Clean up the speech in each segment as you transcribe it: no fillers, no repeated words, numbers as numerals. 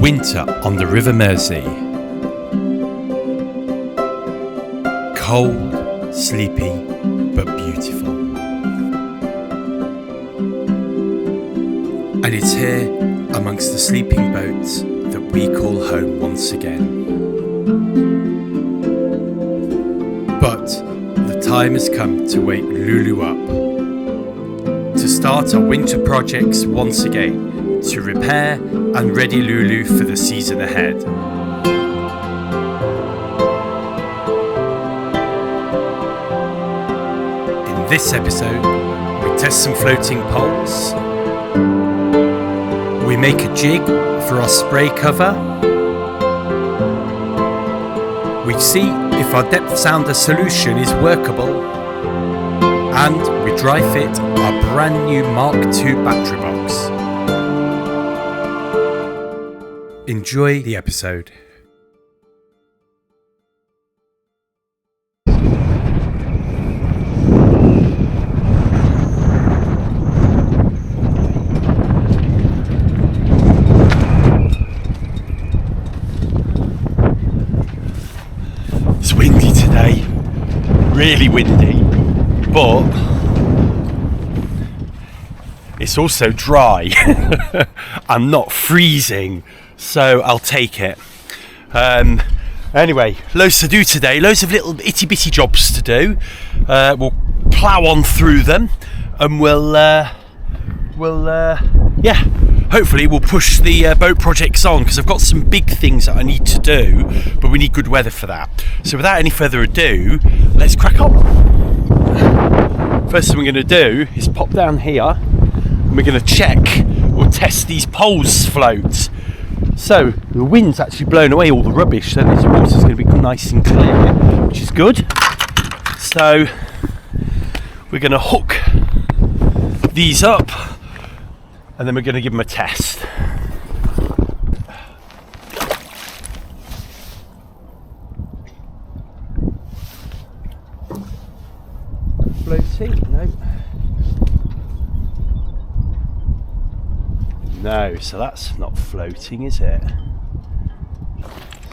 Winter on the River Mersey. Cold, sleepy, but beautiful. And it's here, amongst the sleeping boats, that we call home once again. But the time has come to wake Lulu up, to start our winter projects once again, to repair and ready Lulu for the season ahead. In this episode, we test some floating poles, we make a jig for our spray cover, we see if our depth sounder solution is workable, and we dry fit our brand new Mark II battery box. Enjoy the episode. It's windy today, really windy, but it's also dry and not freezing, so I'll take it. Anyway, loads to do today, loads of little itty bitty jobs to do. We'll plough on through them and we'll hopefully we'll push the boat projects on, because I've got some big things that I need to do, but we need good weather for that. So without any further ado, let's crack on. First thing we're going to do is pop down here and we're going to check or test these poles float. So the wind's actually blown away all the rubbish, so this water's going to be nice and clear, which is good. So we're going to hook these up and then we're going to give them a test. Floating? No, so that's not floating, is it?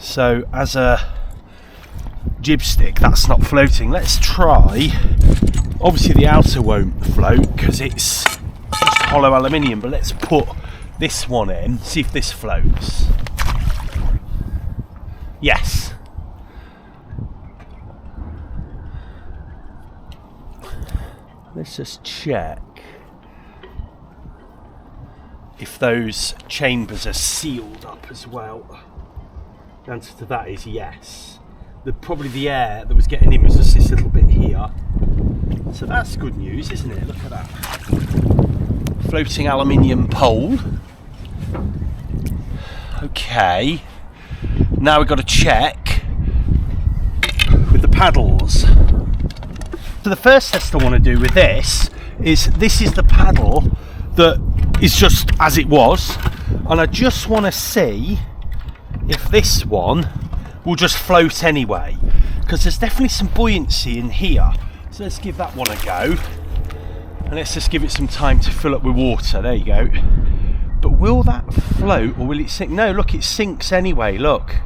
So as a jib stick, that's not floating. Let's try. Obviously the outer won't float because it's just hollow aluminium, but let's put this one in, see if this floats. Yes. Let's just check if those chambers are sealed up as well. The answer to that is yes. Probably the air that was getting in was just this little bit here. So that's good news, isn't it? Look at that. Floating aluminium pole. Okay. Now we've got to check with the paddles. So the first test I want to do with this is the paddle that is just as it was, and I just want to see if this one will just float anyway, because there's definitely some buoyancy in here. So let's give that one a go, and let's just give it some time to fill up with water. There you go. But will that float or will it sink? No, look, it sinks anyway, look.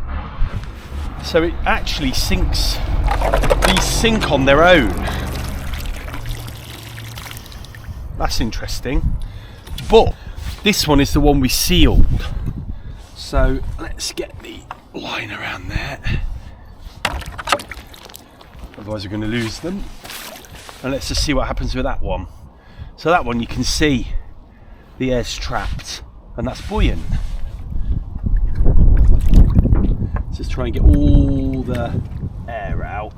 So it actually sinks, these sink on their own. That's interesting. But this one is the one we sealed. So let's get the line around there. Otherwise we're going to lose them. And let's just see what happens with that one. So that one, you can see the air's trapped and that's buoyant. Let's just try and get all the air out.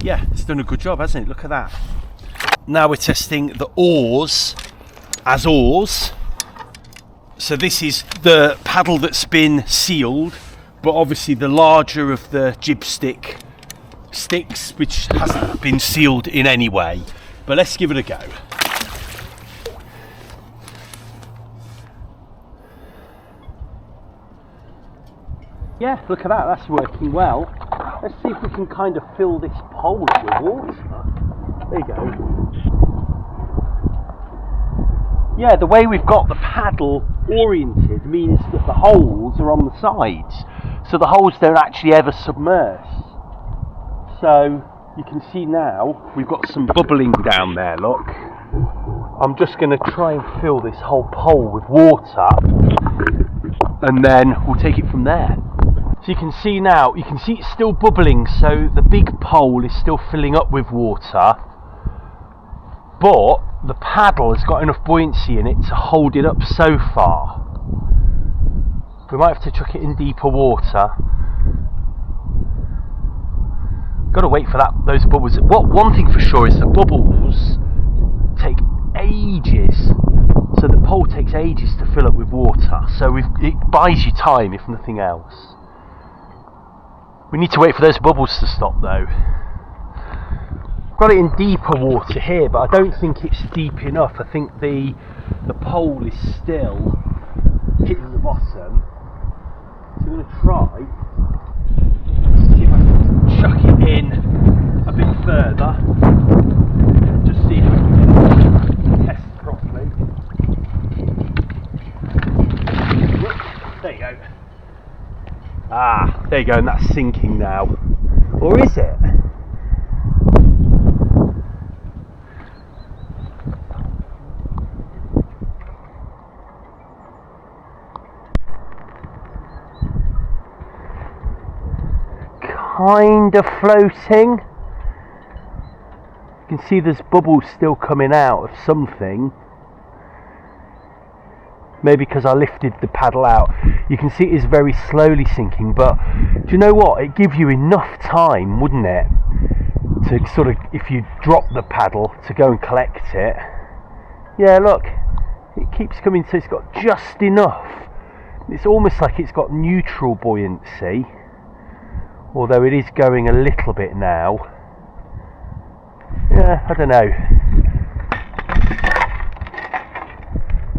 Yeah, it's done a good job, hasn't it? Look at that. Now we're testing the oars as oars. So this is the paddle that's been sealed, but obviously the larger of the jib sticks, which hasn't been sealed in any way. But let's give it a go. Yeah, look at that, that's working well. Let's see if we can kind of fill this pole with water. There you go. Yeah, the way we've got the paddle oriented means that the holes are on the sides, so the holes don't actually ever submerge. So you can see now we've got some bubbling down there, look. I'm just going to try and fill this whole pole with water, and then we'll take it from there. So you can see now, you can see it's still bubbling, so the big pole is still filling up with water, but the paddle has got enough buoyancy in it to hold it up so far. We might have to chuck it in deeper water. Got to wait for those bubbles. One thing for sure is the bubbles take ages, so the pole takes ages to fill up with water, so it buys you time if nothing else. We need to wait for those bubbles to stop though. Got it in deeper water here, but I don't think it's deep enough. I think the pole is still hitting the bottom. So I'm going to try to see if I can chuck it in a bit further. Just see if I can test properly. There you go. Ah, there you go, and that's sinking now. Or is it? Kind of floating. You can see there's bubbles still coming out of something. Maybe because I lifted the paddle out. You can see it is very slowly sinking, but do you know what? It gives you enough time, wouldn't it? To sort of, if you drop the paddle, to go and collect it. Yeah, look. It keeps coming, so it's got just enough. It's almost like it's got neutral buoyancy. Although it is going a little bit now. Yeah, I don't know.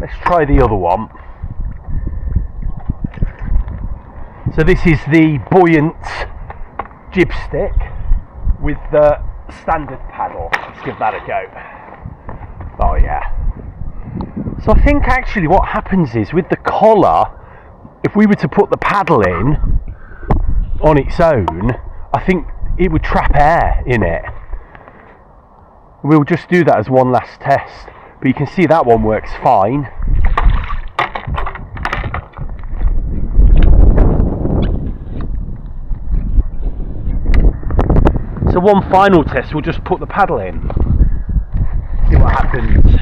Let's try the other one. So this is the buoyant jib stick with the standard paddle. Let's give that a go. Oh yeah. So I think actually what happens is with the collar, if we were to put the paddle in on its own, I think it would trap air in it. We'll just do that as one last test, but you can see that one works fine. So one final test, we'll just put the paddle in, see what happens.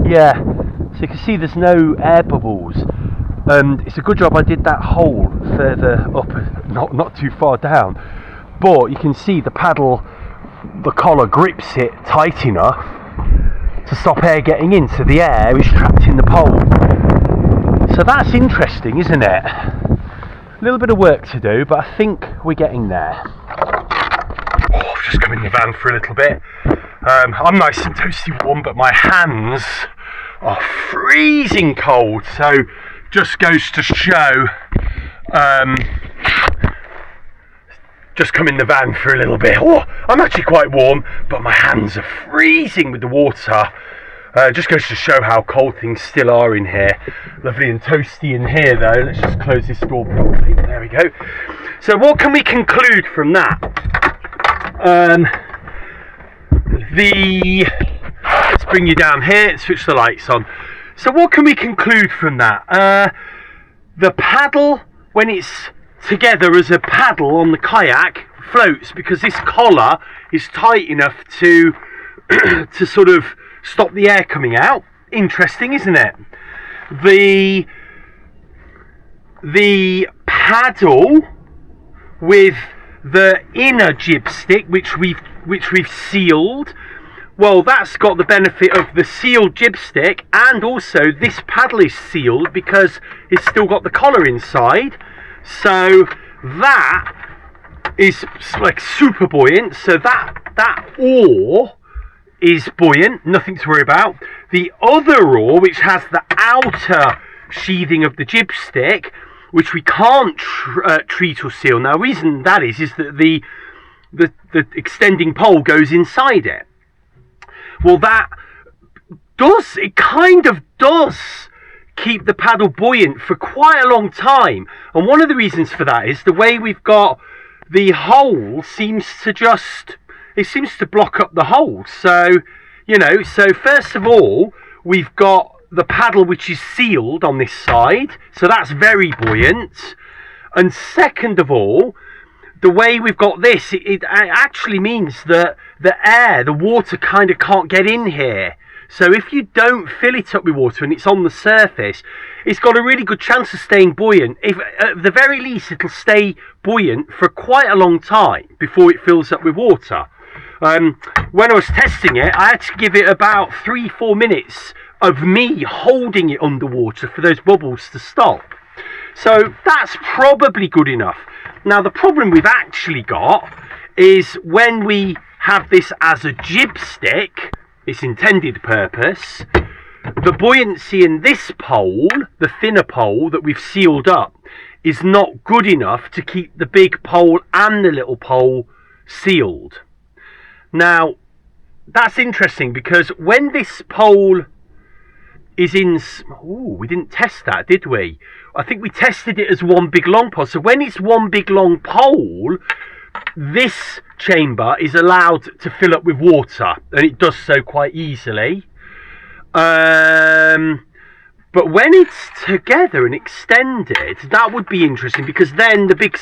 Yeah, so you can see there's no air bubbles. And it's a good job I did that hole further up, not too far down. But you can see the paddle, the collar grips it tight enough to stop air getting in, so the air is trapped in the pole. So that's interesting, isn't it? A little bit of work to do, but I think we're getting there. Oh, I've just come in the van for a little bit. I'm nice and toasty warm, but my hands are freezing cold, so just goes to show, just come in the van for a little bit. Oh, I'm actually quite warm, but my hands are freezing with the water. Just goes to show how cold things still are in here. Lovely and toasty in here though. Let's just close this door properly. There we go. So what can we conclude from that? Let's bring you down here and switch the lights on. So what can we conclude from that? The paddle, when it's together as a paddle on the kayak, floats because this collar is tight enough to to sort of stop the air coming out. Interesting, isn't it? The paddle with the inner jib stick, which we've sealed. Well, that's got the benefit of the sealed jib stick, and also this paddle is sealed because it's still got the collar inside. So that is like super buoyant. So that oar is buoyant, nothing to worry about. The other oar, which has the outer sheathing of the jib stick, which we can't treat or seal. Now, the reason that is that the extending pole goes inside it. Well, that does, it kind of does keep the paddle buoyant for quite a long time. And one of the reasons for that is the way we've got the hole seems to block up the hole. So, you know, so first of all, we've got the paddle which is sealed on this side, so that's very buoyant. And second of all, the way we've got this, it actually means that the water kind of can't get in here. So if you don't fill it up with water and it's on the surface, it's got a really good chance of staying buoyant. If at the very least, it'll stay buoyant for quite a long time before it fills up with water. When I was testing it, I had to give it about 3-4 minutes of me holding it underwater for those bubbles to stop. So that's probably good enough. Now the problem we've actually got is when we have this as a jib stick, its intended purpose, the buoyancy in this pole, the thinner pole that we've sealed up, is not good enough to keep the big pole and the little pole sealed. Now that's interesting because when this pole is in... Ooh, we didn't test that, did we? I think we tested it as one big long pole. So when it's one big long pole, this chamber is allowed to fill up with water, and it does so quite easily. But when it's together and extended, that would be interesting because then the big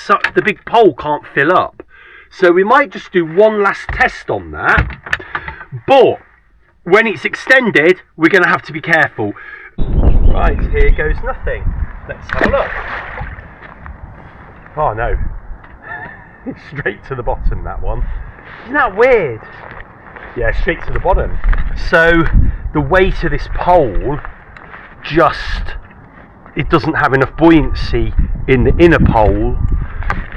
pole can't fill up. So we might just do one last test on that. But when it's extended, we're going to have to be careful. Right, here goes nothing. Let's have a look. Oh no. It's straight to the bottom, that one. Isn't that weird? Yeah, straight to the bottom. So the weight of this pole it doesn't have enough buoyancy in the inner pole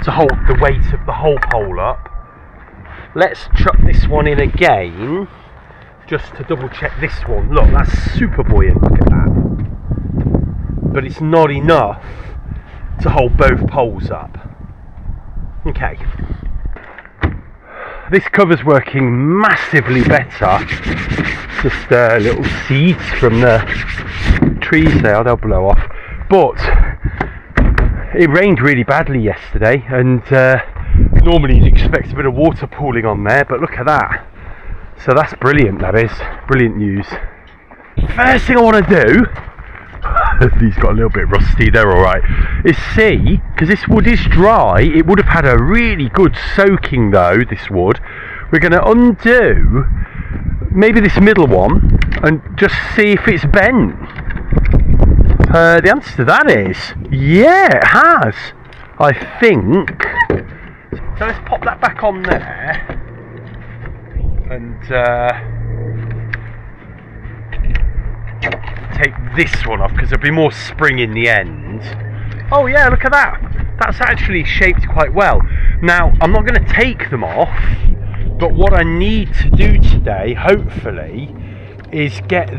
to hold the weight of the whole pole up. Let's chuck this one in again, just to double check this one. Look, that's super buoyant, look at that. But it's not enough to hold both poles up. Okay. This cover's working massively better. Just little seeds from the trees there, they'll blow off. But it rained really badly yesterday, and normally you'd expect a bit of water pooling on there, but look at that. So that's brilliant, that is. Brilliant news. First thing I want to do, these got a little bit rusty, they're alright, is see, because this wood is dry, it would have had a really good soaking though, this wood. We're going to undo maybe this middle one and just see if it's bent. The answer to that is, yeah, it has, I think. So let's pop that back on there. And take this one off because there'll be more spring in the end. Oh yeah, look at that. That's actually shaped quite well. Now, I'm not going to take them off, but what I need to do today, hopefully, is get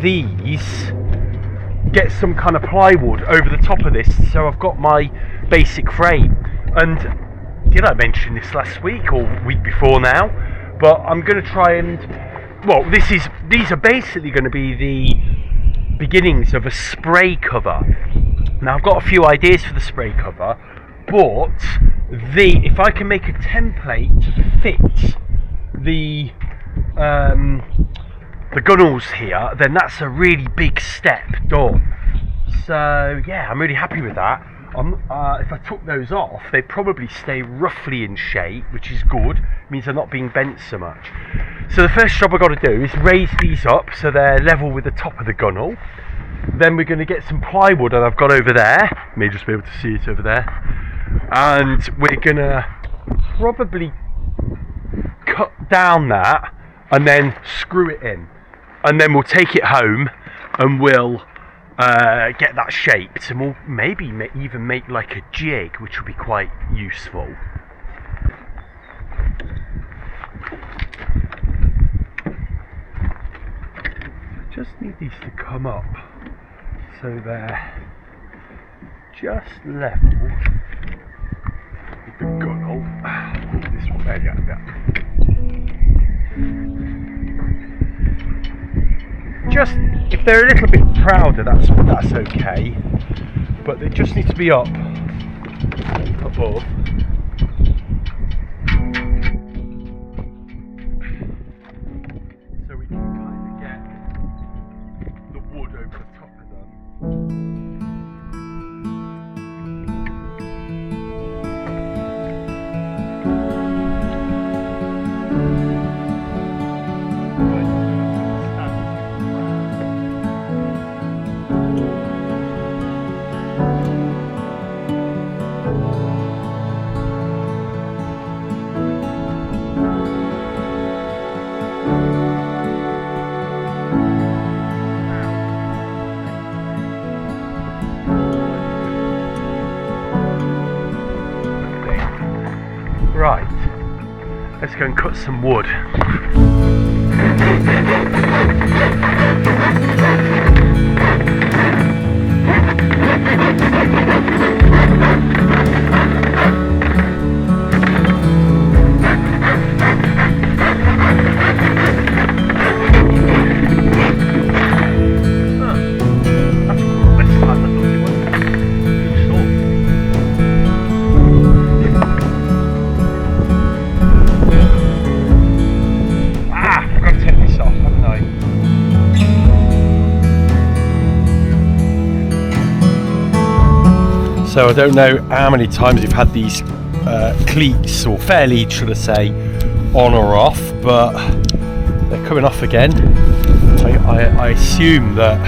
some kind of plywood over the top of this so I've got my basic frame. And did I mention this last week or week before now? But I'm going to try and, well, these are basically going to be the beginnings of a spray cover. Now I've got a few ideas for the spray cover, but if I can make a template to fit the gunnels here, then that's a really big step done. So yeah, I'm really happy with that. If I took those off, they'd probably stay roughly in shape, which is good. It means they're not being bent so much. So the first job I've got to do is raise these up so they're level with the top of the gunnel. Then we're going to get some plywood that I've got over there. You may just be able to see it over there. And we're going to probably cut down that and then screw it in. And then we'll take it home and we'll get that shaped, and we'll maybe even make like a jig, which will be quite useful. Just need these to come up so they're just level with the gunnel. This one, there you go. just, if they're a little bit prouder, that's okay, but they just need to be up above. So we can kind of get the wood over the top of them. Right, let's go and cut some wood. So I don't know how many times you've had these cleats, or fair lead should I say, on or off, but they're coming off again. I assume that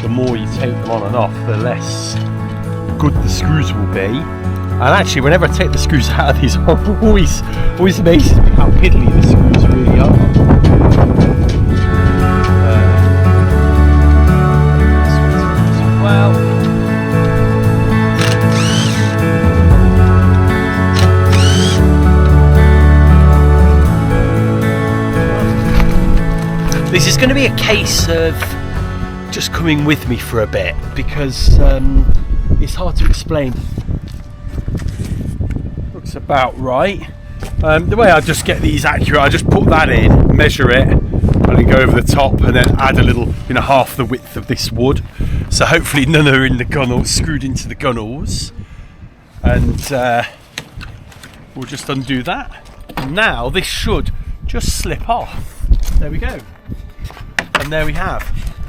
the more you take them on and off, the less good the screws will be. And actually, whenever I take the screws out of these, always amazes me how piddly the screws really are. This is going to be a case of just coming with me for a bit, because it's hard to explain. Looks about right. The way I just get these accurate, I just put that in, measure it, and then go over the top, and then add a little, half the width of this wood. So hopefully none are in the gunnels, screwed into the gunnels, and we'll just undo that. Now this should just slip off. There we go. And there we have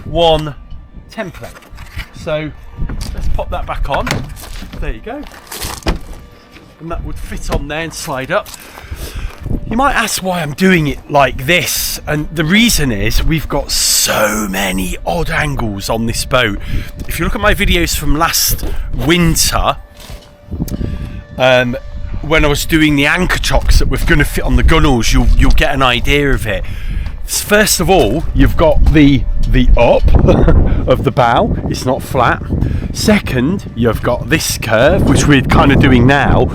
one template. So let's pop that back on. There you go. And that would fit on there and slide up. You might ask why I'm doing it like this, and the reason is we've got so many odd angles on this boat. If you look at my videos from last winter, when I was doing the anchor chocks that were going to fit on the gunnels, you'll get an idea of it. First of all, you've got the up of the bow, it's not flat. Second, you've got this curve, which we're kind of doing now.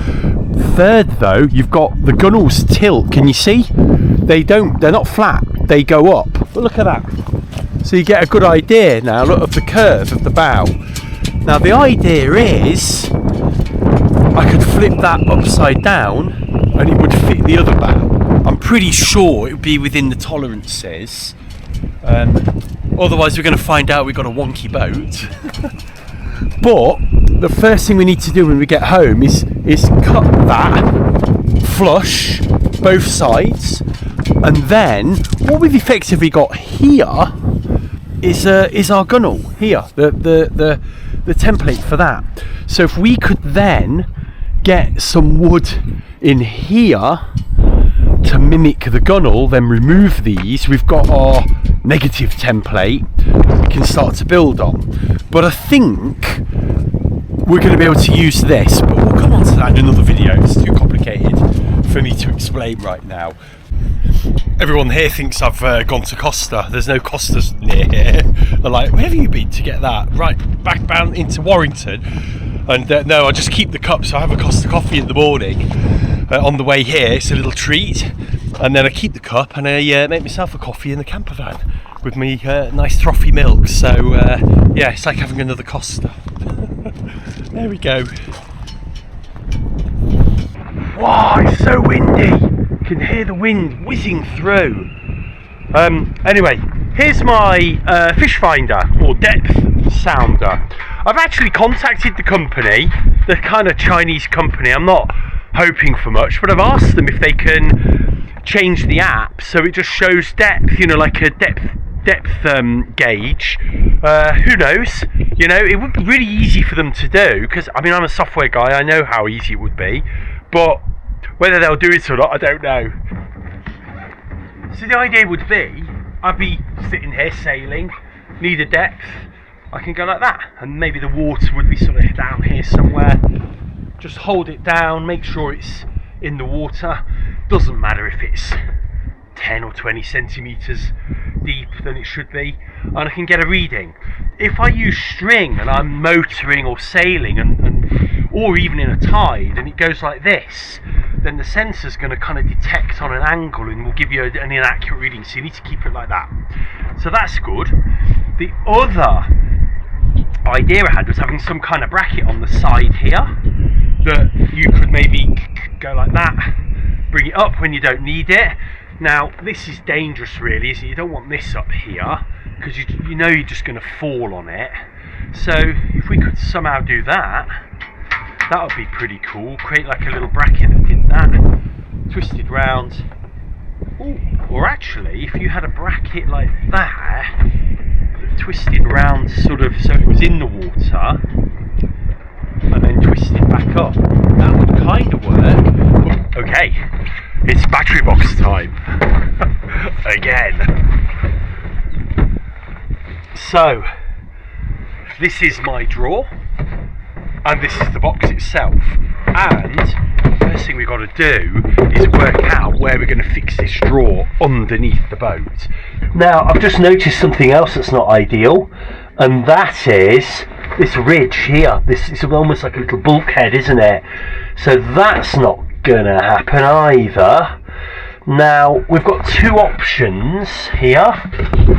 Third though, you've got the gunnels tilt. Can you see? They're not flat, they go up. But look at that. So you get a good idea now, look, of the curve of the bow. Now the idea is, I could flip that upside down and it would fit the other bow. I'm pretty sure it would be within the tolerances. Otherwise we're going to find out we've got a wonky boat. But the first thing we need to do when we get home is cut that flush both sides, and then what we've effectively got here is our gunnel here, the template for that. So if we could then get some wood in here to mimic the gunnel, then remove these, we've got our negative template we can start to build on. But I think we're going to be able to use this, but we'll come on to that in another video. It's too complicated for me to explain right now. Everyone here thinks I've gone to Costa. There's no Costas near here. They're like, where have you been to get that? Right, back down into Warrington. And no, I just keep the cup, so I have a Costa coffee in the morning. On the way here, it's a little treat, and then I keep the cup and I make myself a coffee in the camper van with me nice frothy milk. So yeah, it's like having another Costa. There we go. Wow, it's so windy. You can hear the wind whizzing through. Anyway, here's my fish finder or depth sounder. I've actually contacted the company, the kind of Chinese company. I'm not hoping for much, but I've asked them if they can change the app so it just shows depth, you know, like a depth gauge. Who knows? You know, it would be really easy for them to do, because I mean, I'm a software guy, I know how easy it would be, but whether they'll do it or not, I don't know. So the idea would be, I'd be sitting here sailing, need a depth, I can go like that, and maybe the water would be sort of down here somewhere. Just hold it down, make sure it's in the water. Doesn't matter if it's 10 or 20 centimetres deep than it should be, and I can get a reading. If I use string and I'm motoring or sailing or even in a tide and it goes like this, then the sensor's going to kind of detect on an angle and will give you an inaccurate reading, so you need to keep it like that. So that's good. The other idea I had was having some kind of bracket on the side here that you could maybe go like that, bring it up when you don't need it. Now this is dangerous really, isn't it? You don't want this up here because you know you're just going to fall on it. So if we could somehow do that, that would be pretty cool. Create like a little bracket that did that, twisted round. Ooh, or actually if you had a bracket like that twisted round sort of so it was in the water and then twisted back up, that would kind of work. Okay, it's battery box time again. So this is my drawer and this is the box itself, and the first thing we've got to do is work out where we're going to fix this drawer underneath the boat. Now I've just noticed something else that's not ideal, and that is this ridge here. This is almost like a little bulkhead, isn't it? So that's not gonna happen either. Now we've got two options here,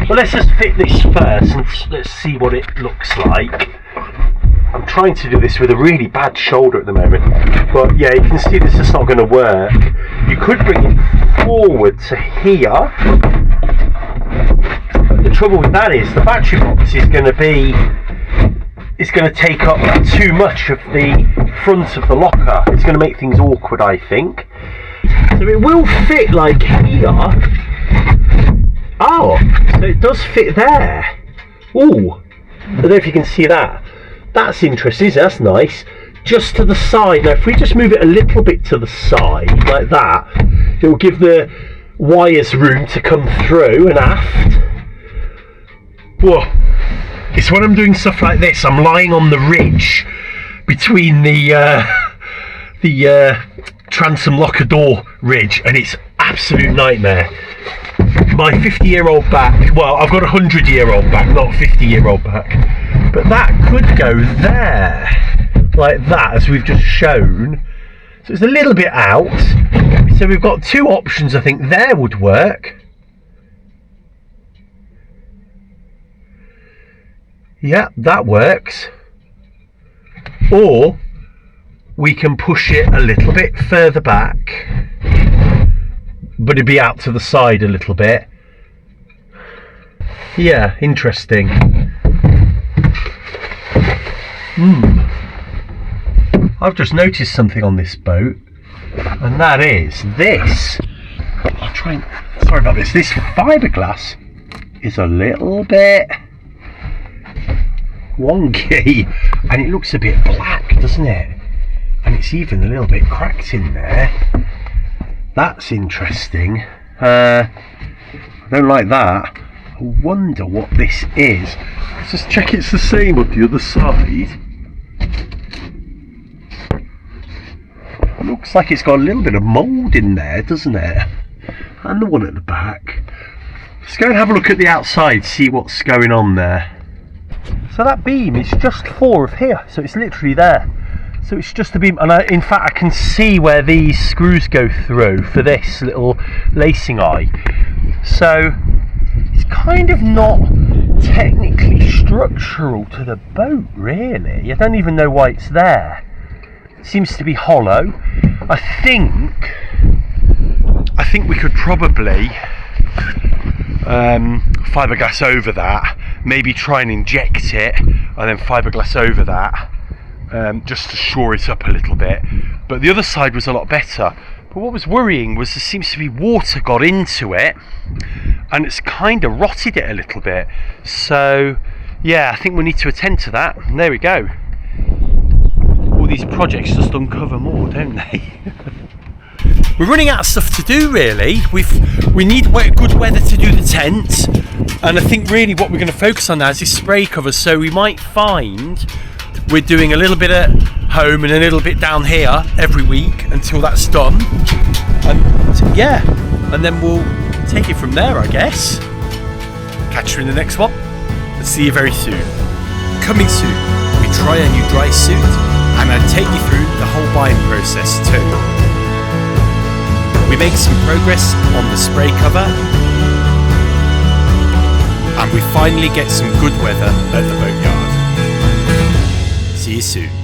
but let's just fit this first and let's see what it looks like. I'm trying to do this with a really bad shoulder at the moment, but yeah, you can see this is not going to work. You could bring it forward to here. The trouble with that is the battery box is going to take up too much of the front of the locker. It's going to make things awkward, I think. So it will fit like here. Oh, so it does fit there. Ooh, I don't know if you can see that. That's interesting, that's nice. Just to the side. Now if we just move it a little bit to the side, like that, it will give the wires room to come through and aft. Whoa. It's when I'm doing stuff like this, I'm lying on the ridge between the transom locker door ridge, and it's absolute nightmare. My 50-year-old back, well, I've got a 100-year-old back, not a 50-year-old back. But that could go there, like that, as we've just shown. So it's a little bit out. So we've got two options, I think. There would work. Yeah, that works. Or we can push it a little bit further back, but it'd be out to the side a little bit. Yeah, interesting. I've just noticed something on this boat, and that is this. Sorry about this. This fiberglass is a little bit wonky, and it looks a bit black, doesn't it? And it's even a little bit cracked in there. That's interesting. I don't like that. I wonder what this is. Let's just check it's the same on the other side. Looks like it's got a little bit of mould in there, doesn't it? And the one at the back. Let's go and have a look at the outside, see what's going on there. So that beam is just 4 of here, so it's literally there. So it's just a beam, and in fact I can see where these screws go through for this little lacing eye. So it's kind of not technically structural to the boat, really. I don't even know why it's there. It seems to be hollow. I think we could probably fiberglass over that, maybe try and inject it and then fiberglass over that, just to shore it up a little bit. But the other side was a lot better. But what was worrying was there seems to be water got into it and it's kind of rotted it a little bit. So yeah, I think we need to attend to that. And there we go. All these projects just uncover more, don't they? We're running out of stuff to do, really. We need good weather to do the tent, and I think really what we're going to focus on now is this spray cover. So we might find we're doing a little bit at home and a little bit down here every week until that's done, and yeah, and then we'll take it from there, I guess. Catch you in the next one, and see you very soon. Coming soon, we try a new dry suit, and I'll take you through the whole buying process too. We make some progress on the spray cover, and we finally get some good weather at the boatyard. See you soon.